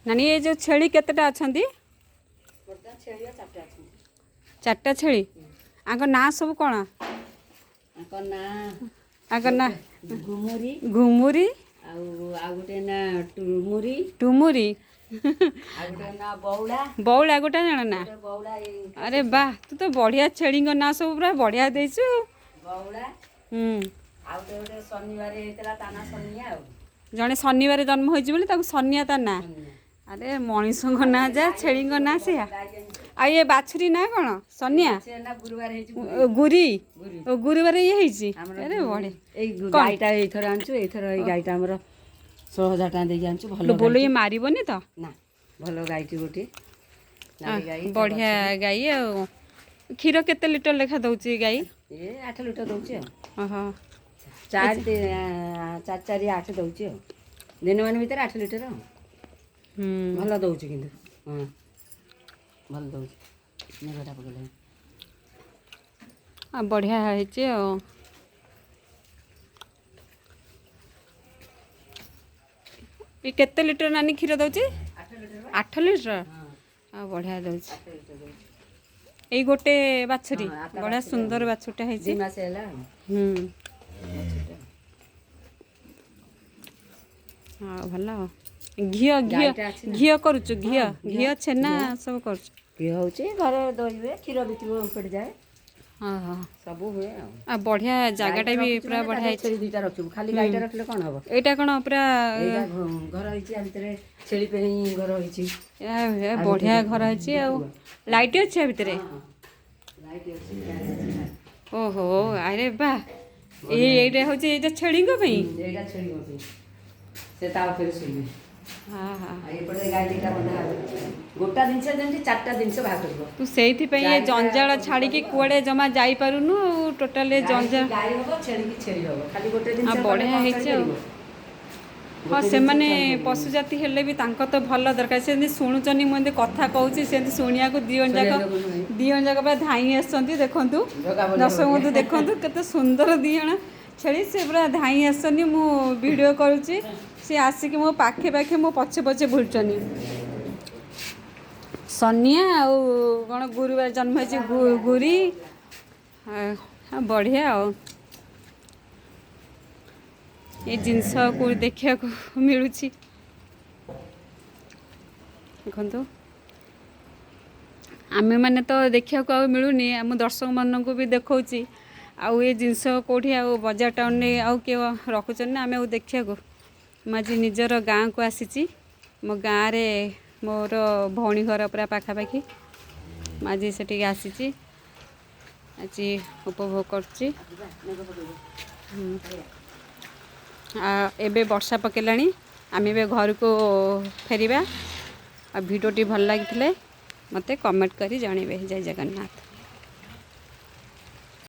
नानी ये जो छेली केतेटा अछंती छेली चारटा छेली आंक ना सब कौन आंक ना घुमुरी घुमुरी गोटे ना टुमुरी टुमुरी गोटे ना बौला बौला गोटा जान ना बौला अरे वाह तू तो बढ़िया छेली ना सब पूरा बढ़िया देचु बौला गोटे शनिवार हेतला ताना सनिया जने शनिवार जन्म होइछि बोली ताको सनिया ता ना अरे मनीष ना जा छेली ना से आ ये बाछुरी ना कौन सनिया गुरी गुरुवार ये होइछि अरे बड़े ए गाईटा एथर आनछु एथर ए गाईटा हमर 16000 टाका दे आनछु भलो बोलो ये मारिबोनी तो ना भलो गाईटी गोटी बढ़िया गाई आ क्षीर केते लिटर लेखा दउछि गाई ए 8 लिटर दउछि ओहो 4 4 8 दउछि दिन मान भीतर 8 लिटर भल दउछि किंतु हां भल दउछि नेगटा पकले आ बढ़िया है ये केते लिटर नानी क्षीर दउछि 8 लिटर आ बढ़िया दउछि एई गोटे बाछुरी बढ़िया सुंदर बाछुटा है जी मास हैला हाँ भल घिया घिया घिया करूछु घिया घिया छेना सब करूछु घिया होछि घरे दोइबे क्षीर बितिबो पड़ जाए हाँ हाँ सब हुए आ बढ़िया जगटा भी पूरा बढ़िया छेली दुईटा रखिबो खाली गाईटा रखले कोन हबो एटा कोन पूरा घर होइछि भीतर छेली पे घर होइछि ए बढ़िया घर होइछि आ लाइट अछि भीतर लाइट अछि ओहो अरे वाह एटा होछि एटा छेली को पई एटा छेली को पई से ता फेर सुइबे हाँ हाँ ये पड़े गाई दीटा बंधा गोटा दिन से जंती चारटा दिन से बाहर करबो तू सेइथि पे ये जंजाळ छाड़ी के कुआडे जमा जाई पारुनु टोटल ये जंजाळ गाई होबो छेली की छेली होबो खाली गोटे दिन से बढ़िया हेछि हाँ से माने पशु जाति हेले भी तांको तो भल दरकार से शुणुचनी मुझे कथा कहूँ से शुणिया को दिजन जाक पूरा धाई आसती देखु दर्शक बंधु देखु केते सुंदर दिजन छेली से पूरा धाई आसनी मु वीडियो करुच्ची सी आसिक मो पाखे पाखे मो पछे पछे बुलचनी सनिया आउ कौन गुरुवार जन्म हो गुरी हाँ बढ़िया आ ये जिनस को देखा मिलूँ देखु आमे मैंने तो देखा मिलूनी आम दर्शक मान को भी देखा आउ ये जिनस कौटी आउ बजार टाउन में आउ किए रखुचन आम देखा मुझे निजर गाँ को आसी मो गाँव रे मोर भौणी घर पूरा पाखापाखि मुझे से आसी आज उपभोग कर एबे वर्षा पकेलानी आम ए घर को फेरिबा आ भिडियोटी भल लगी मते कमेंट करी जनइबे। जय जगन्नाथ।